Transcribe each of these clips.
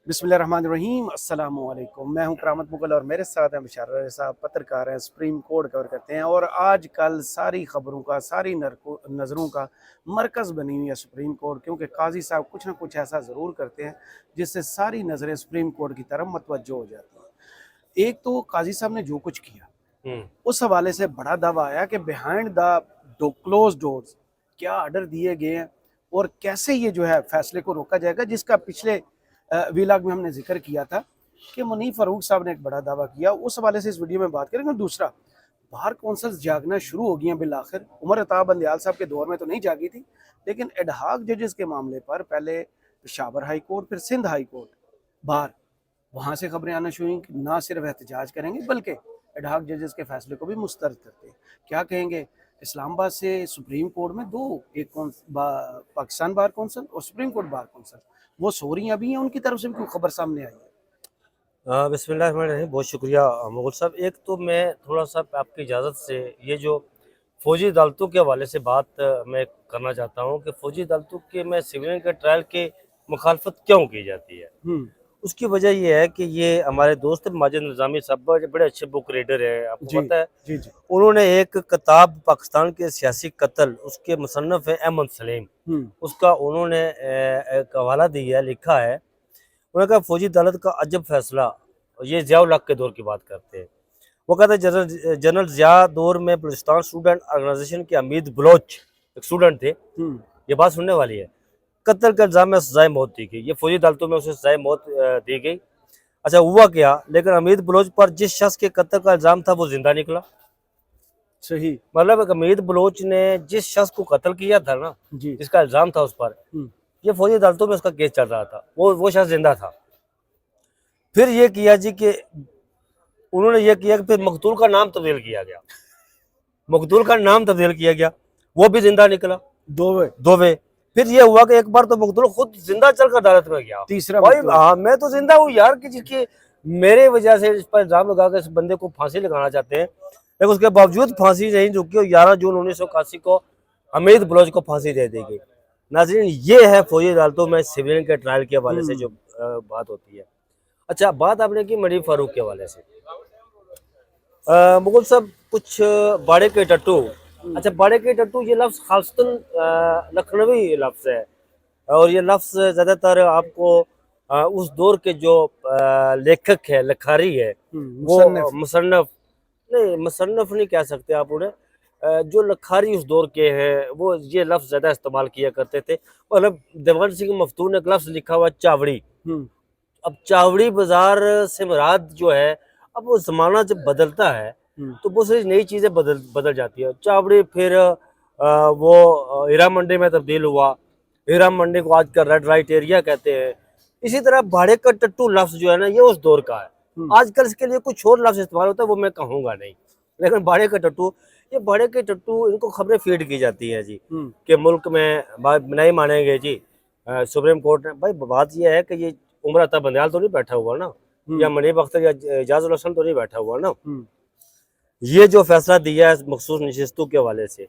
बिस्मिल्लाहिर्रहमानिर्रहीम अस्सलाम वालेकुम। मैं हूं करामत मुगल और मेरे साथ हैं बशार साहब, पत्रकार हैं, सुप्रीम कोर्ट कवर करते हैं और आज कल सारी खबरों का, सारी नज़रों का मरकज़ बनी हुई है सुप्रीम कोर्ट, क्योंकि काजी साहब कुछ ना कुछ ऐसा ज़रूर करते हैं जिससे सारी नज़रें सुप्रीम कोर्ट की तरफ मतवज्जो हो जाती हैं। एक तो काजी साहब ने जो कुछ किया उस हवाले से बड़ा दावा आया कि बिहाइंड द क्लोज डोर्स क्या ऑर्डर दिए गए हैं और कैसे ये जो है फैसले को रोका जाएगा, जिसका पिछले वीलाग में हमने जिक्र किया था कि मुनीफ फारूक साहब ने एक बड़ा दावा किया। उस हवाले से इस वीडियो में बात करेंगे। दूसरा, बार कौंसल्स जागना शुरू हो गई हैं बिल आखिर। उमर अता बंदयाल साहब के दौर में तो नहीं जागी थी, लेकिन एडहाक जजेस के मामले पर पहले पेशावर हाई कोर्ट, फिर सिंध हाई कोर्ट, बार वहाँ से खबरें आना शुरू हुई कि ना सिर्फ एहतजाज करेंगे बल्कि एडहाक जजेस के फैसले को भी मुस्तरद करते हैं। क्या कहेंगे? इस्लामाबाद से सुप्रीम कोर्ट में दो, एक पाकिस्तान बार कौंसल और सुप्रीम कोर्ट बार कौंसल, वो सो रही अभी हैं, उनकी तरफ से भी कोई खबर सामने आई है? बिस्मिल्लाहिर्रहमानिर्रहीम। बहुत शुक्रिया मुगल साहब। एक तो मैं थोड़ा सा आपकी इजाज़त से ये जो फ़ौजी अदालतों के हवाले से बात मैं करना चाहता हूँ कि फ़ौजी अदालतों के में सिविलियन के ट्रायल की मुखालफत क्यों की जाती है। उसकी वजह ये है कि ये हमारे दोस्त माजिद निज़ामी साहब बड़े अच्छे बुक रीडर है, आपको जी पता है। जी जी। उन्होंने एक किताब पाकिस्तान के सियासी कत्ल, उसके मुसन्नफ़ है अहमद सलीम, उसका उन्होंने एक हवाला दिया है, लिखा है। उन्होंने कहा फौजी अदालत का अजब फैसला, ये ज़िया उल हक के दौर की बात करते हैं। वो कहते हैं जनरल ज़िया दौर में बलूचिस्तान स्टूडेंट ऑर्गेनाइजेशन के हमीद बलोच एक स्टूडेंट थे। ये बात सुनने वाली है। कत्ल के इल्ज़ाम में सजाए मौत दी गई। ये फौजी अदालतों में उसे सजाए मौत दी गई। अच्छा हुआ क्या, लेकिन हमीद बलोच पर जिस शख्स के कत्ल का इल्ज़ाम था वो जिंदा निकला। सही। मतलब हमीद बलोच ने जिस शख्स को कत्ल किया था ना, जी। जिसका इल्ज़ाम था उस पर, ये फौजी अदालतों में उसका केस चल रहा था, वो शख्स जिंदा था। फिर ये किया जी कि उन्होंने ये किया कि फिर मकतूल का नाम तब्दील किया गया, मकतूल का नाम तब्दील किया गया, वो भी जिंदा निकला। दो वे। फिर ये हुआ कि एक बार तो मकतूल खुद जिंदा चलकर अदालत में गया। तीसरा भाई मकतूल। हाँ, मैं तो जिंदा हूँ यार, कि जिसकी मेरे वजह से इस पर इल्जाम लगा कर इस बंदे को फांसी लगाना चाहते हैं, लेकिन उसके बावजूद फांसी नहीं रुकी और 11 जून 1981 को हमीद बलोच को फांसी दे दी गई। नाज़रीन, ये है फौजी अदालतों में सिविलियन के ट्रायल के हवाले से जो बात होती है। अच्छा, बात आपने की मुनीफ फारूक के हवाले से। मुगल साहब, कुछ बाड़े के टट्टू। अच्छा, बाड़े के टट्टू ये लफ्ज़ खालतन लखनवी लफ्ज़ है और ये लफ्ज़ ज़्यादातर आपको उस दौर के जो लेखक है, लखारी है, वो मुसन्नफ़ नहीं, मुसन्नफ़ नहीं कह सकते आप उन्हें, जो लखारी उस दौर के हैं वो ये लफ्ज़ ज़्यादा इस्तेमाल किया करते थे। मतलब देवगन सिंह मफ्तून ने एक लफ्ज़ लिखा हुआ चावड़ी। अब चावड़ी बाजार से मुराद जो है, अब वो ज़माना जब बदलता है तो बहुत सारी नई चीज़ें बदल जाती है। चावड़ी फिर वो हीरा मंडी में तब्दील हुआ। हीरा मंडी को आजकल रेड लाइट एरिया कहते हैं। इसी तरह भाड़े का टट्टू लफ्ज़ जो है ना, ये उस दौर का है। आजकल इसके लिए कुछ और लफ्ज़ इस्तेमाल होता है, वो मैं कहूँगा नहीं, लेकिन भाड़े का टट्टू, ये भाड़े के टट्टू, इनको खबरें फीड की जाती है जी कि मुल्क में नहीं मानेंगे जी सुप्रीम कोर्ट ने। भाई बात यह है कि ये उमर अता बंदयाल तो नहीं बैठा हुआ ना, या मुनीब अख्तर या एजाज उल हसन तो नहीं बैठा हुआ ना। ये जो फैसला दिया है मखसूस नशिस्तों के हवाले से,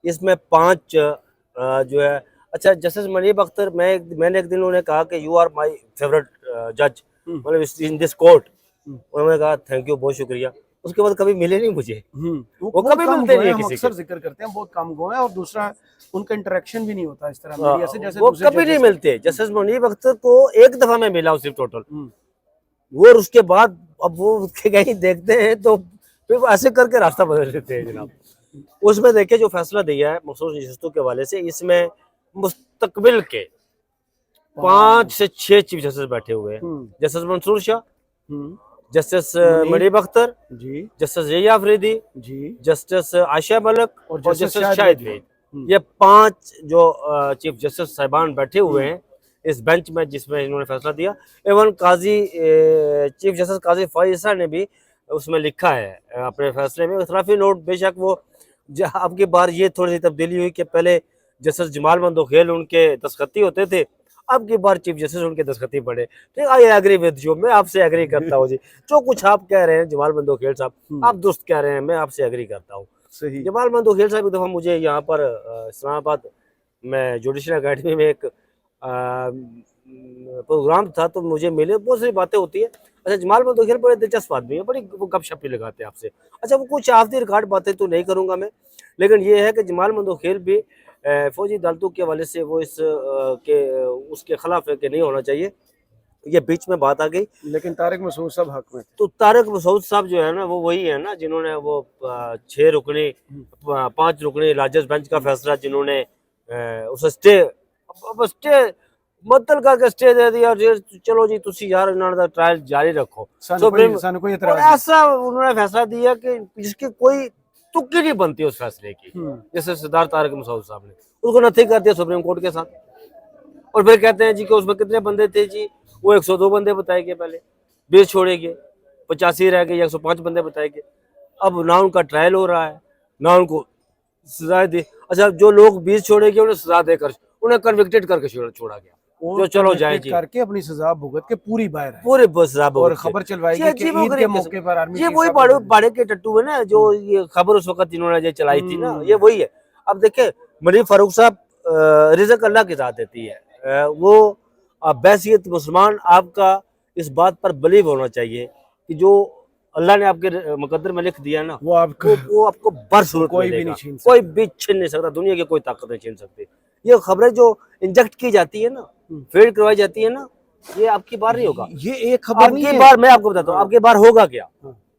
इसमें 5 जो है। अच्छा, जस्टिस मुनीब अख्तर, मैंने एक दिन उन्हें कहा कि यू आर माय फेवरेट जज, मतलब इन दिस कोर्ट। उन्होंने कहा थैंक यू, बहुत शुक्रिया। उसके बाद कभी मिले नहीं मुझे, वो कभी मिलते नहीं है किसी अक्सर जिक्र करते हैं, बहुत कम गो है। और दूसरा, उनका इंटरेक्शन भी नहीं होता इस तरह मीडिया से जैसे वो कभी नहीं मिलते। जस्टिस मुनीब अख्तर को एक दफा मैं मिला हूँ सिर्फ टोटल, वो और उसके बाद अब वो कहीं देखते हैं तो फिर ऐसे करके रास्ता बदल देते हैं जनाब। उसमें देखिए जो फैसला दिया है मखसूस नशिस्तों के हवाले से, इसमें मुस्तकबिल के 5 से 6 चीफ जस्टिस बैठे हुए हैं। Justice Mansoor Shah, justice Munib Akhtar, justice Riya Afridi, justice Ayesha Malik और जस्टिस शाहिद वहीद। ये 5 जो चीफ जस्टिस साहिबान बैठे हुए हैं इस बेंच में, जिसमें इन्होंने फैसला दिया। एवं चीफ जस्टिस काजी फाइसा ने भी उसमें लिखा है अपने फैसले में इख्तलाफी नोट। बेशक वो अब की बार ये थोड़ी सी तब्दीली हुई कि पहले जस्टिस जमाल मंदोखेल उनके दस्तखती होते थे, अब की बार चीफ जस्टिस उनके दस्तखती पड़े। ठीक, आई एग्री विद यू, मैं आपसे एग्री करता हूँ जी। जो कुछ आप कह रहे हैं जमाल मंदोखेल साहब, आप दुरुस्त कह रहे हैं, मैं आपसे एग्री करता हूँ। जमाल मंदोखेल साहब एक दफ़ा मुझे यहाँ पर इस्लामाबाद में जुडिशल अकेडमी में एक प्रोग्राम था तो मुझे मिले, बहुत सारी बातें होती है। अच्छा, जमाल मंदोखेल बड़े दिलचस्प आदमी है, बड़ी वो गपशप भी लगाते हैं आपसे। अच्छा, वो कुछ ऑफ द रिकॉर्ड बातें तो नहीं करूंगा मैं, लेकिन ये है कि जमाल मंदोखेल भी फौजी अदालतों के हवाले से वो उसके खिलाफ है कि नहीं होना चाहिए, ये बीच में बात आ गई। लेकिन तारिक मसूद साहब हक में थे। तो तारिक मसूद साहब जो है ना, वो वही है ना जिन्होंने वो 6 रुकनी 5 रुकनी लार्जेस्ट बेंच का फैसला जिन्होंने उस स्टे मतलब करके स्टे दे दिया, और चलो जी तुसी यार इन्होंने ट्रायल जारी रखो। सानू कोई और एतराज नहीं। ऐसा उन्होंने फैसला दिया कि जिसकी कोई तुक्की नहीं बनती उस फैसले की, जैसे सरदार तारिक मसूद साहब ने उसको नथिंग कर दिया सुप्रीम कोर्ट के साथ। और फिर कहते हैं जी कि उसमें कितने बंदे थे जी, वो 102 बंदे बताए गए, पहले 20 छोड़े गए, 85 रह गए, 105 बंदे बताए गए। अब ना उनका ट्रायल हो रहा है ना उनको सजा दी। अच्छा, जो लोग 20 छोड़े गए उन्हें सजा देकर उन्हें कन्विक्टेड करके छोड़ा गया, जो चलो जाए जी करके अपनी सजा भुगत के पूरी बाहर आए। पूरे सजा और खबर चलवाई गई कि ईद के मौके पर आर्मी ये वही बाड़े के टट्टू है ना, जो ये खबर उस वक्त इन्होंने जो चलाई थी ना, ये वही है। अब देखे मनीर फारूक साहब, रिज़्क अल्लाह की ज़ात देती है, वो बैसियत मुसलमान आपका इस बात पर बिलीव होना चाहिए कि जो अल्लाह ने आपके मुकद्दर में लिख दिया ना, वो आपको बरसूरत कोई भी नहीं छीन कोई भी छीन नहीं सकता, दुनिया की कोई ताकत नहीं छीन सकती। ये खबरें जो इंजेक्ट की जाती है ना, फीड करवाई जाती है ना, ये आपकी बार नहीं होगा। ये एक खबर नहीं है। बार मैं आपको बताता हूँ, आपकी बार होगा क्या?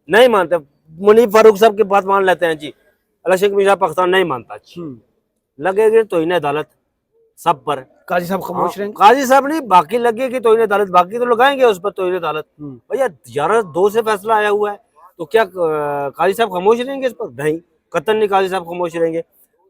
नहीं मानते। मुनीर फारूक साहब की बात मान लेते हैं जी, अल्लाह शेख मिर्जा पाकिस्तान नहीं मानता, लगेगी तो इन्हें अदालत सब पर। काजी साहब खामोश रहेंगे? काजी साहब नहीं, बाकी लगेगी तो इन्हें अदालत, बाकी तो लगाएंगे उस पर तो इन्हें अदालत। भैया 11-2 से फैसला आया हुआ है, तो क्या काजी साहब खामोश रहेंगे इस पर? नहीं, कतन नहीं काजी साहब खामोश रहेंगे।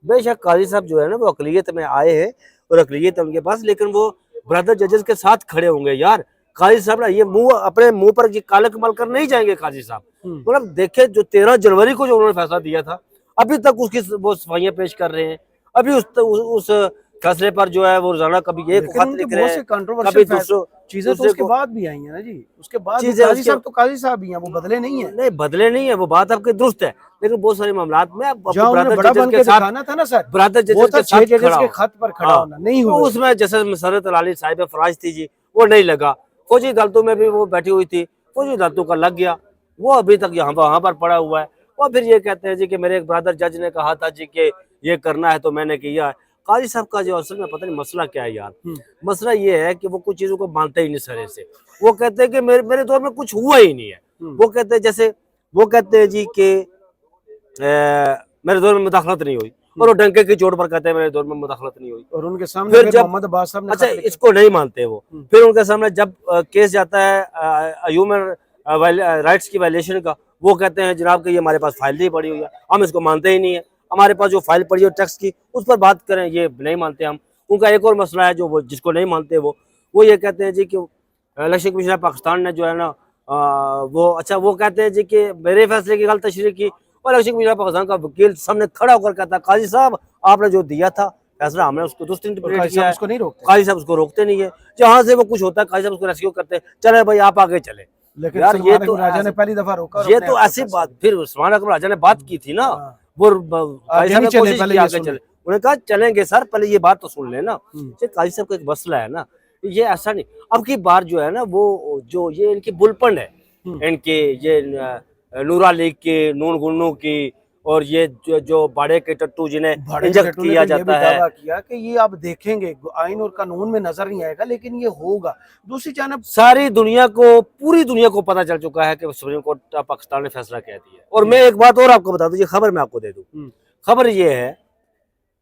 बेशक काजी साहब जो है ना, वो अकलियत में आए हैं और अकलियत है उनके पास, लेकिन वो ब्रदर जजेस के साथ खड़े होंगे यार। काजी साहब ना ये अपने मुंह पर काले कमाल कर नहीं जाएंगे काजी साहब। मतलब देखे, जो 13 जनवरी को जो उन्होंने फैसला दिया था, अभी तक उसकी वो सफाइयां पेश कर रहे हैं। अभी उस फैसले पर जो है वो रोजाना कभी एक खत लिख रहे हैं, कभी दूसरों चीजें तो उसके बाद भी आई है ना जी। उसके बाद काजी साहब तो काजी साहब ही हैं, वो बदले नहीं है। नहीं बदले नहीं है, वो बात आपकी दुरुस्त है, लेकिन बहुत सारे मामलात में बड़ा बन के दिखाना था ना सर, ब्रदर जजेस के खत पर खड़ा होना नहीं हुआ। उसमें जैसे मसरत अली साहिब फराज थी जी, वो नहीं लगा। फौजी अदालतों में भी वो बैठी हुई थी, फौजी अदालतों का लग गया, वो अभी तक वहां पर पड़ा हुआ है। और फिर ये कहते हैं जी कि मेरे एक ब्रदर जज ने कहा था जी कि ये करना है तो मैंने किया है। काजी साहब का जो असल में पता नहीं मसला क्या है यार। मसला ये है कि वो कुछ चीजों को मानते ही नहीं सरे से। वो कहते हैं कि मेरे दौर में कुछ हुआ ही नहीं है। वो कहते हैं जैसे वो कहते हैं जी कि मेरे दौर में मुदाखलत नहीं हुई, और वो डंके की चोट पर कहते हैं मेरे दौर में मुदाखलत नहीं हुई। और उनके सामने फिर मोहम्मद अब्बास साहब ने, अच्छा इसको नहीं मानते वो, फिर उनके सामने जब केस जाता है ह्यूमन राइट्स की वायलेशन का, वो कहते हैं जनाब कि ये हमारे पास फाइल नहीं पड़ी हुई है, हम इसको मानते ही नहीं है, हमारे पास जो फाइल पड़ी है टैक्स की उस पर बात करें, ये नहीं मानते हम। उनका एक और मसला है जो वो जिसको नहीं मानते वो ये कहते हैं जी कि इलेक्शन कमीशन पाकिस्तान ने जो है ना वो कहते हैं जी कि मेरे फैसले की गलत तशरीह की, और इलेक्शन कमीशन पाकिस्तान का वकील सामने खड़ा होकर कहता है काजी साहब आपने जो दिया था फैसला, हमने उसको दुरुस्त इंटरप्रेट किया है। उसको नहीं रोकते, काजी साहब उसको रोकते नहीं है, जहां से वो कुछ होता है काजी साहब उसको रेस्क्यू करते हैं, चले भाई आप आगे चले। लेकिन यार ये तो राजा ने पहली दफा रोका, ये तो ऐसी बात, फिर उस्मान अकबर राजा ने बात की थी ना, वो काजी साहब ने कोशिश की आगे चले, उन्होंने कहा चलेंगे सर पहले ये बात तो सुन लेना। काजी साहब का एक मसला है ना, ये ऐसा नहीं, अब की बार जो है ना वो जो ये इनकी बुलपन है, इनके ये नूरा लीग की, नून गुन्नू की, और ये जो बाड़े के टट्टू जिन्हें इंजेक्ट किया जाता है, किया कि ये आप देखेंगे आइन और कानून में नजर नहीं आएगा लेकिन ये होगा। दूसरी जानब सारी दुनिया को, पूरी दुनिया को पता चल चुका है कि सुप्रीम कोर्ट पाकिस्तान ने फैसला क्या दिया। और मैं एक बात और आपको बता दूं, ये खबर मैं आपको दे दूं, खबर ये है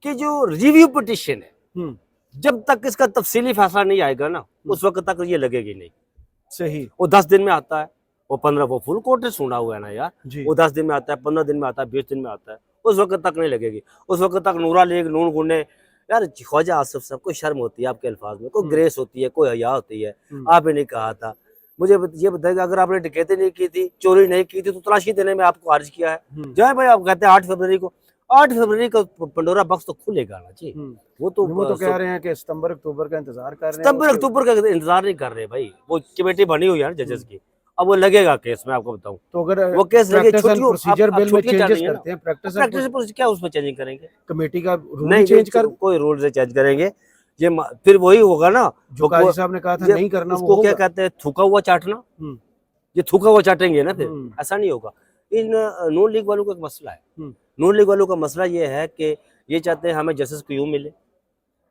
कि जो रिव्यू पिटिशन है, जब तक इसका तफसीली फैसला नहीं आएगा ना उस वक्त तक ये लगेगी नहीं। सही, वो 10 दिन में आता है, वो 15, वो फुल कोर्ट ने सुना हुआ है ना यार, वो 10 दिन में आता है, 15 दिन में आता है, 20 दिन में आता है, उस वक्त तक नहीं लगेगी। उस वक्त तक नूरा लीग, नून गुन्ने, यार ख्वाजा आसिफ साहब कोई शर्म होती है आपके अल्फाज में, कोई ग्रेस होती है, कोई हया होती है। आपने नहीं कहा था, मुझे ये बताइएगा अगर आपने डकैती नहीं की थी, चोरी नहीं की थी, तो तलाशी देने में आपको अर्ज किया है। जाए भाई, आप कहते हैं 8 फरवरी को पंडोरा बॉक्स तो खुलेगा ना जी। वो तो कह रहे हैं कि सितंबर अक्टूबर का इंतजार कर रहे हैं। सितंबर अक्टूबर का इंतजार नहीं कर रहे भाई, वो कमेटी बनी हुई है ना जजेस की, अब वो लगेगा केस, मैं आपको बताऊं। तो अगर वो केस लगे, प्रोसीजर बिल में चेंजेस करते हैं, प्रैक्टिस क्या उसमें चेंजिंग करेंगे, कमेटी का रूल नहीं चेंज कर, कोई रूल से चेंज करेंगे। फिर वही होगा ना जो काजी साहब ने कहा था नहीं करना, वो उसको क्या होगा। कहते हैं, थूका हुआ चाटना। हम्म, ये थूका हुआ चाटेंगे ना, फिर हम्म, ऐसा नहीं होगा। इन नून लीग वालों का एक मसला है। हम्म, नून लीग वालों का मसला ये है कि ये चाहते हैं हमें जस्टिस क्यूम मिले,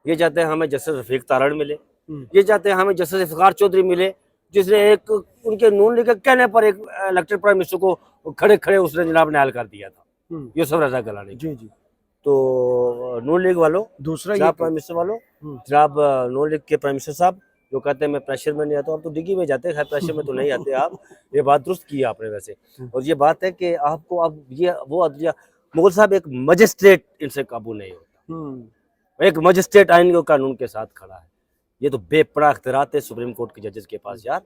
ये चाहते हैं हमें जस्टिस रफीक तारड़ मिले, हम्म, ये चाहते हैं हमें जस्टिस इफ्तिखार चौधरी मिले, जिसने एक उनके नून लीग के कहने पर एक इलेक्टेड प्राइम मिनिस्टर को खड़े खड़े उसने जनाब न्याय कर दिया था, यूसुफ रजा गलानी। जी जी। तो नून लीग वालों, दूसरा ये जनाब प्राइम मिनिस्टर वालों, हम्म, जनाब नून लीग के प्राइम मिनिस्टर साहब जो कहते हैं मैं प्रेशर में नहीं आता हूं, आप तो डिग्गी में जाते हैं, खैर प्रेशर में तो नहीं आते आप, ये बात दुरुस्त की आपने वैसे। और ये बात है कि आपको अब ये वो अदलिया, मुगल साहब एक मजिस्ट्रेट इनसे काबू नहीं होता, हम्म। एक मजिस्ट्रेट आइन के कानून के साथ खड़ा है। ये तो बेपनाह इख्तियारात है सुप्रीम कोर्ट के जजेस के पास यार।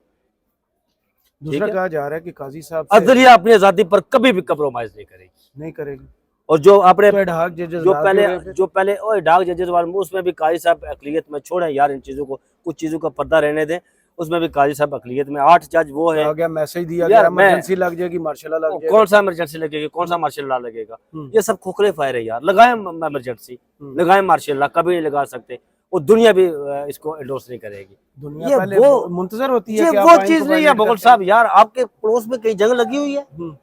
दूसरा है? कहा जा रहा है कि काजी साहब से अदलिया अपनी आजादी पर कभी भी कम्प्रोमाइज नहीं करेगी। नहीं करेगी। और जो आपने तो एडहॉक जजेस जो ला पहले दिए गए फिर। जो पहले और डाक जजेस वाले उसमें भी काजी साहब अकलियत में, छोड़ें यार इन चीज़ों को, कुछ चीज़ों का पर्दा रहने दें, उसमें भी काजी साहब अकलियत में। 8 जज वो है आ गया मैसेज दिया यार, गया, इमरजेंसी लग जाएगी, मार्शल लॉ लग जाएगा। कौन सा इमरजेंसी लगेगी, कौन सा मार्शल लॉ लगेगा, ये सब खोखले फायर है यार। लगाए इमरजेंसी, लगाए मार्शल लॉ, कभी नहीं लगा सकते, और दुनिया भी इसको एंडोर्स नहीं करेगी। दुनिया ये पहले वो मुंतजर होती है ये कि वो आप आइन चीज को नहीं है वायलेट मुगल करते साहब यार। आपके पड़ोस में कहीं जंग लगी हुई है, हैं।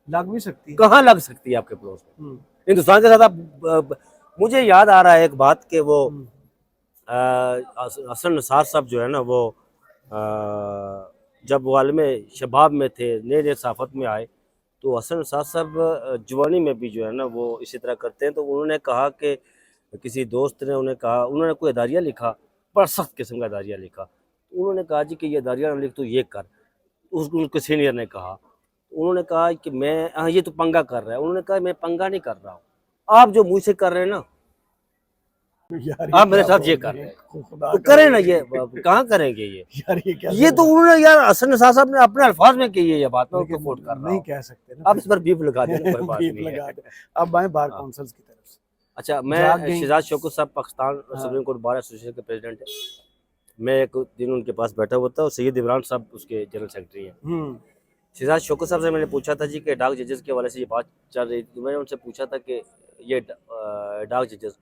लग भी सकती है। कहाँ लग सकती है आपके पड़ोस में? हिंदुस्तान के साथ आप मुझे याद आ रहा है एक बात कि वो हसन निसार साहब जो है ना, वो जब वो आलम शबाब में थे, नए नए सहाफत में आए, तो हसन निसार साहब जवानी में भी जो है ना वो इसी तरह करते हैं। तो उन्होंने कहा कि किसी दोस्त ने उन्हें कहा, उन्होंने कोई अदारिया लिखा, बड़ा सख्त किस्म का अदारिया लिखा। उन्होंने कहा जी कि ये अदारिया ना लिख तो ये कर। उसके सीनियर ने कहा, उन्होंने कहा कि मैं हाँ ये तो पंगा कर रहा है। उन्होंने कहा मैं पंगा नहीं कर रहा हूँ, आप जो मुझसे कर रहे हैं ना, यार आप मेरे क्या साथ ये बोल कर रहे रहे हैं, हैं, खुदा तो का करें ना। ये। ये कहाँ करेंगे ये? यार ये क्या ये तो उन्होंने यार हसन निसार साहब ने अपने अल्फाज में कही है ये बात, मैं उसको कोट कर रहा नहीं हूँ। कह सकते ना। आप इस पर बीप लगा देना, कोई बात बीप नहीं लगा है। दो। अब आए बार हाँ। काउंसिल्स की तरफ से। अच्छा, जाग मैं गई। शहजाद शौकत साहब पाकिस्तान हाँ। सुप्रीम कोर्ट बार एसोसिएशन के प्रेसिडेंट है। मैं एक दिन उनके पास बैठा हुआ था, और सैयद इमरान साहब उसके जनरल सेक्रेटरी हैं। शहजाद शौकत साहब से मैंने पूछा था जी कि डाक जजेस के हवाले से ये बात चल रही थी, तो मैंने उनसे पूछा था कि ये डाक जजेस,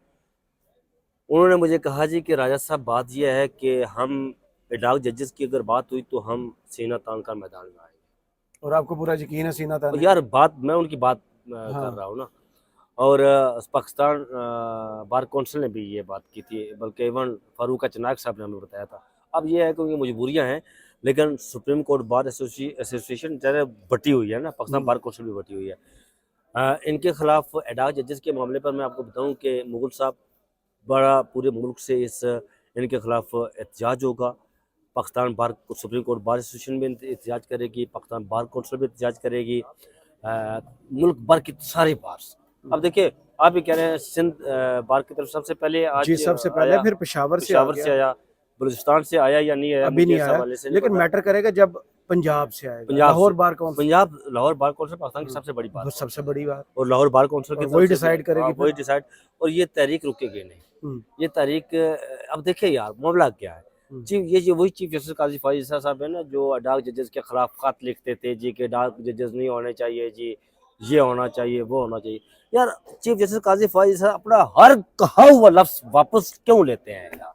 उन्होंने मुझे कहा जी कि राजा साहब बात यह है कि हम डाक जजेस की अगर बात हुई तो हम सीना तान का मैदान में आएंगे। और आपको पूरा यकीन है सीना तान? और यार बात मैं उनकी बात हाँ। कर रहा हूँ ना। और पाकिस्तान बार कौंसिल ने भी ये बात की थी, बल्कि इवन फारूक चनाक साहब ने हमें बताया था। अब ये है कि उनकी मजबूरियाँ हैं, लेकिन सुप्रीम कोर्ट बार एसोसिएशन ज़्यादा बटी हुई है ना, पाकिस्तान बार कौंसिल भी बटी हुई है। इनके खिलाफ एडाक जजेस के मामले पर मैं आपको बताऊं कि मुगल साहब बड़ा पूरे मुल्क से इनके खिलाफ एहतजाज होगा। पाकिस्तान बार सुप्रीम कोर्ट बार एसोसिएशन भी एहतजाज करेगी, पाकिस्तान बार कौंसिल भी एहतजाज करेगी, मुल्क भर की सारी बार्स। अब देखिए, आप भी कह रहे हैं सिंध बार की तरफ सबसे पहले आज जी सबसे पहले, आया, फिर पेशावर से पेशावर से आया, बलूचिस्तान से आया या नहीं आया अभी मुझे नहीं इस आया, हवाले से नहीं लेकिन पता। मैटर करेगा जब पंजाब से आएगा, पंजाब लाहौर से, bar council Punjab Lahore bar council Pakistan की सबसे बड़ी बात है, सबसे बड़ी बात। और लाहौर बार कौंसिल की और वही तरफ से भी- डिसाइड करेगी हाँ, वही डिसाइड। और ये तहरीक रुकेगी नहीं, ये तहरीक अब देखिए यार मामला क्या है। ये वही चीफ जस्टिस काजी फाजिल साहब है ना, जो डाक जजेस के खिलाफ खत लिखते थे जी कि डाक जजेस नहीं होने चाहिए जी, ये होना चाहिए वो होना चाहिए। यार चीफ जस्टिस काजी फाजिल साहब अपना हर कहा हुआ लफ्ज वापस क्यों लेते हैं यार,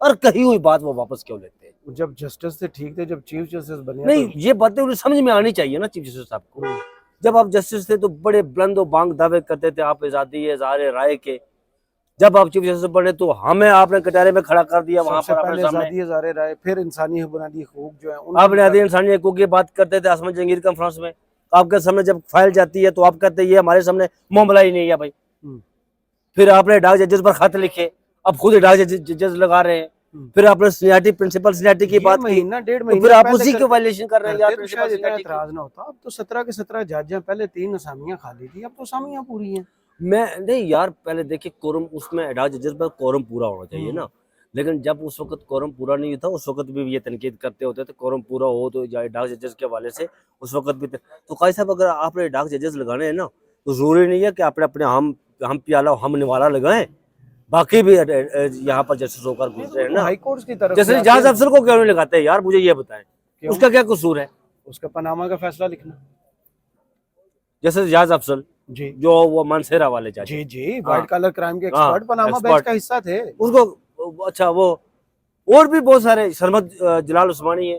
और कही हुई बात वो वापस क्यों लेते हैं? जब जस्टिस थे ठीक थे, जब चीफ जस्टिस बने नहीं, ये बातें उन्हें समझ में आनी चाहिए ना चीफ जस्टिस साहब को। जब आप जस्टिस थे तो बड़े बुलंद बांग दावे करते थे आप आज़ादी इज़हार राय के। जब आप चीफ जस्टिस बने तो हमें आपने कटारे में खड़ा कर दिया, वहां सबसे पर पहले अपने सामने आज़ादी इज़हार राय, फिर इंसानी बुनियादी हकूक जो है आपने आदि इंसानी हकूक की बात करते थे आसमान जहांगीर कॉन्फ्रेंस में। आपके सामने जब फाइल जाती है तो आप कहते हैं ये हमारे सामने मामला ही नहीं है भाई। फिर आपने डाक जजेस पर खत लिखे, अब खुद डाक जजेस लगा रहे हैं। फिर आपने सीनियरिटी प्रिंसिपल सीनियरिटी की बात की, महीना डेढ़ तो महीना फिर आप पहले उसी के वायलेशन कर रहे हैं यार तो प्रिंसिपल शायद इतना सीनियरिटी की। एतराज ना होता। अब तो 17 के 17 जज हैं, पहले 3 असामियां खाली थी, अब तो असामियां पूरी हैं। मैं नहीं यार, पहले देखिए कोरम, उसमें डाक जजेस पर कोरम पूरा होना चाहिए ना, लेकिन जब उस वक्त कोरम पूरा नहीं था, उस वक्त भी ये तनकीद करते होते थे कोरम पूरा हो तो डाक जजेस के हवाले से उस वक्त भी। तो काजी साहब अगर आपने डाक जजेस लगाने हैं ना, तो जरूरी नहीं है कि आपने अपने हम प्याला हम निवाला लगाएं, बाकी भी यहाँ पर जस्टिस होकर घूमते हैं ना। हाई कोर्ट की तरफ जैसे जज अफसर को क्यों नहीं लगाते यार, मुझे ये बताएं, उसका क्या कसूर है? उसका पनामा का फैसला लिखना। जैसे जज अफसर जी जो वो मानसेरा वाले जज, जी जी, व्हाइट कॉलर क्राइम के हाँ, एक्सपर्ट, पनामा बेंच एक्सपर्ट। का हिस्सा थे। अच्छा वो और भी बहुत सारे सरमद जलाल उस्मानी है,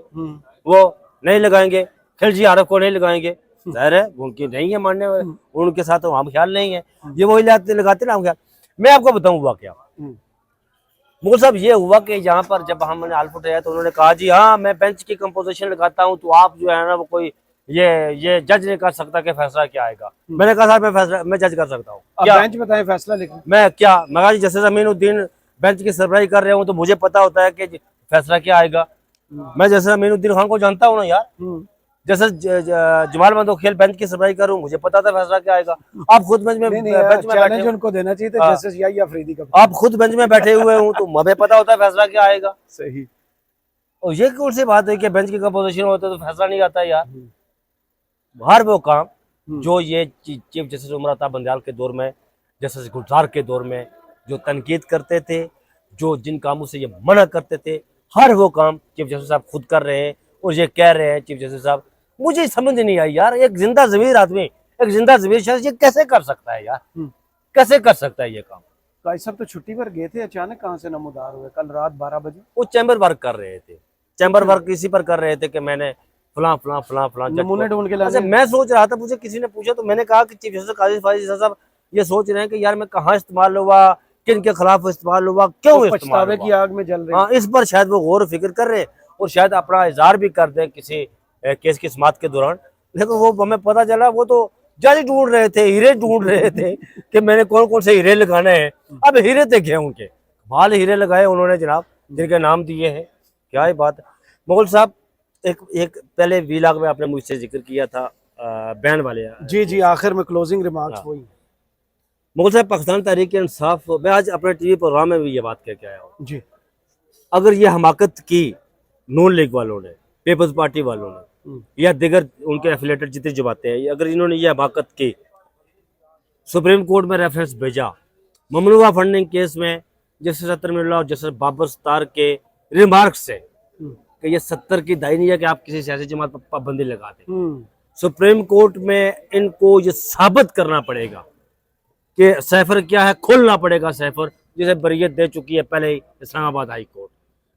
वो नहीं लगाएंगे, खिलजी आरफ को नहीं लगाएंगे, जाहिर है उनकी नहीं है मानने वाले, उनके साथ तो हम ख्याल नहीं है, ये वही लगाते ना हम ख्याल। मैं आपको बताऊं हुआ क्या मुगल साहब, ये हुआ कि यहाँ पर जब हमने हाल उठाया तो उन्होंने कहा जी हाँ मैं बेंच की कंपोजिशन लगाता हूँ, तो आप जो है ना वो कोई ये जज नहीं कर सकता कि फैसला क्या आएगा। मैंने कहा सर मैं जज कर सकता हूँ, क्या बेंच बताएं फैसला लेकिन मैं कहा जी जैसे अमीनुद्दीन बेंच की सरबराही कर रहे हूँ तो मुझे पता होता है कि फैसला क्या आएगा। मैं जैसे अमीनुद्दीन खान को जानता हूँ ना यार, जैसे जमाल बंदोखेल बेंच की सरबराही करूँ, मुझे पता था फैसला क्या आएगा। आप खुद बेंच में चैलेंज उनको देना चाहिए था जस्टिस याह्या अफरीदी का। आप खुद बेंच में बैठे हुए हूँ तो हमें पता होता है फैसला क्या आएगा। सही। और ये कौन सी बात है कि बेंच की कंपोजिशन होता है तो फैसला नहीं आता यार। हर वो काम जो ये चीफ जस्टिस उमर अता बंदयाल के दौर में, जस्टिस गुलजार के दौर में जो तनकीद करते थे, जो जिन कामों से ये मना करते थे, हर वो काम चीफ जस्टिस साहब खुद कर रहे हैं और ये कह रहे हैं चीफ जस्टिस साहब। मुझे समझ नहीं आई यार, एक जिंदा ज़मीर आदमी, एक जिंदा ज़मीर शख्स ये कैसे कर सकता है यार, कैसे कर सकता है ये काम। भाई साहब तो छुट्टी पर गए थे, अचानक कहाँ से नमोदार हुए कल रात 12 बजे? वो चैम्बर वर्क कर रहे थे, चैम्बर वर्क इसी पर कर रहे थे कि मैंने फलां फलां फलां फलां नमूने ढूंढ के लाने। अच्छा मैं सोच रहा था, मुझे किसी ने पूछा तो मैंने कहा कि चीफ जस्टिस काजी फाजिल साहब ये सोच रहे हैं कि यार मैं कहाँ इस्तेमाल हुआ, किन के खिलाफ इस्तेमाल हुआ, क्यों इस्तेमाल की आग में जल रहे। हाँ, इस पर शायद वो गौर फिक्र कर रहे हैं और शायद अपना इजहार भी कर दें किसी केस की समाअत के दौरान। लेकिन वो हमें पता चला वो तो जज ढूंढ रहे थे, हीरे ढूंढ रहे थे कि मैंने कौन कौन से हीरे लगाने हैं। अब हीरे देखे उनके माल हीरे लगाए उन्होंने जनाब, जिनके नाम दिए हैं। क्या ही बात है मुगल साहब। एक पहले वीलाग में आपने मुझसे जिक्र किया था बैन वाले। जी आखिर में क्लोजिंग रिमार्क्स वही। मुगल साहब पाकिस्तान तहरीक इंसाफ, मैं आज अपने टीवी प्रोग्राम में भी ये बात कह के आया हूँ जी। अगर ये हमाकत की नून लीग वालों ने, पीपल्स पार्टी वालों ने या दिगर उनके एफिलेटेड जितने जमाते हैं, अगर इन्होंने ये हमाकत की, सुप्रीम कोर्ट में रेफरेंस भेजा ममनुआ फंडिंग केस में जस्टिस अतरमिल्ला और जस्टिस बाबर सत्तार के रिमार्क्स से कि ये 70 की दाई नहीं है कि आप किसी सियासी जमात पर पाबंदी लगा दें। सुप्रीम कोर्ट में इनको ये साबित करना पड़ेगा कि सैफर क्या है, खोलना पड़ेगा सैफर, जिसे बरियत दे चुकी है पहले ही इस्लामाबाद हाई कोर्ट।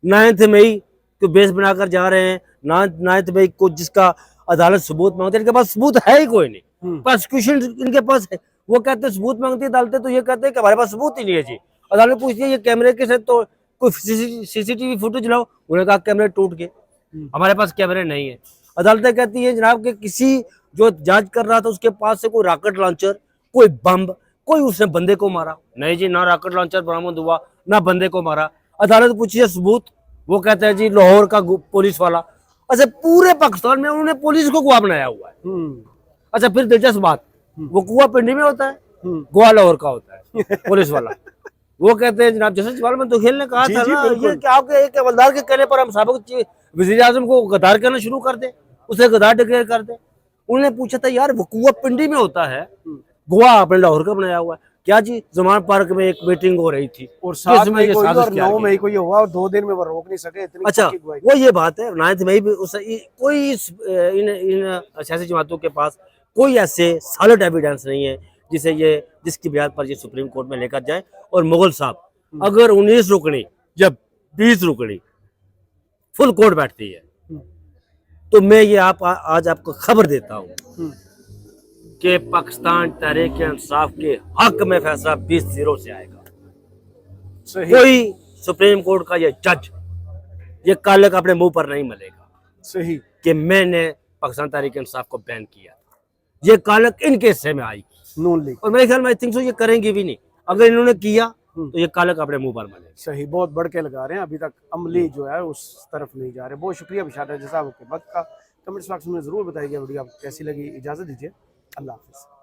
9 मई को बेस बनाकर जा रहे हैं, 9 मई को जिसका अदालत सबूत मांगती है, इनके पास सबूत है ही कोई नहीं। प्रोसिक्यूशन इनके पास है, वो कहते हैं सबूत मांगती है अदालतें, तो ये कहते हैं कि हमारे पास सबूत ही नहीं है जी। अदालत पूछती है ये कैमरे के साथ तो कोई सीसीटीवी फुटेज लाओ, उन्होंने कहा कैमरे टूट गए, हमारे पास कैमरे नहीं है। अदालतें कहती है जनाब कि किसी जो जांच कर रहा था उसके पास से कोई रॉकेट लॉन्चर, कोई बम, कोई उसने बंदे को मारा नहीं जी, ना रॉकेट लॉन्चर बरामद हुआ ना बंदे को मारा। अदालत पूछी है सबूत, वो कहते हैं जी लाहौर का पुलिस वाला। अच्छा पूरे पाकिस्तान में उन्होंने पुलिस को गवाह बनाया हुआ है। अच्छा फिर दिलचस्प बात, वो कुआ पिंडी में होता है, गोवा लाहौर का होता है पुलिस वाला। वो कहते हैं जनाब जस्टिस जमाल बंदोखेल ने कहा था ना ये कि आपके एक हवलदार के कहने पर हम साबिक वजीर आजम को गद्दार कहना शुरू कर दे, उसे गद्दार डिक्लेयर कर दे। उन्होंने पूछा था यार वो कुआ पिंडी में होता है, गोवा आपने लाहौर का बनाया हुआ है क्या जी? जमान पार्क में एक मीटिंग हो रही थी और 7 मई को और 9 मई को ये हुआ और 2 दिन में वो रोक नहीं सके इतनी। अच्छा वो ये बात है 9 मई भी कोई इन सियासी जमातों के पास कोई ऐसे सॉलिड एविडेंस नहीं है जिसकी बुनियाद पर ये सुप्रीम कोर्ट में लेकर जाए। और मुगल साहब अगर 19 रुकनी जब 20 रुकनी फुल कोर्ट बैठती है तो मैं ये आज आपको खबर देता हूँ कि पाकिस्तान तहरीक इंसाफ के हक में फैसला 20-0 से आएगा। कोई सुप्रीम कोर्ट का ये जज ये कालक अपने मुंह पर नहीं मलेगा सही कि मैंने पाकिस्तान तहरीक इंसाफ को बैन किया। ये कालक इनके हिस्से में आएगी नून लीग, और मेरे ख्याल में आई थिंक सो ये करेंगे भी नहीं। अगर इन्होंने किया तो ये कालक अपने मुंह पर मलेगा। सही, बहुत बढ़ के लगा रहे हैं, अभी तक अमली जो है उस तरफ नहीं जा रहे। बहुत शुक्रिया बिशारत साहब के वक्त का। कमेंट्स बॉक्स में जरूर बताइएगा वीडियो आपको कैसी लगी। इजाजत दीजिए, अल्लाह हाफिज़।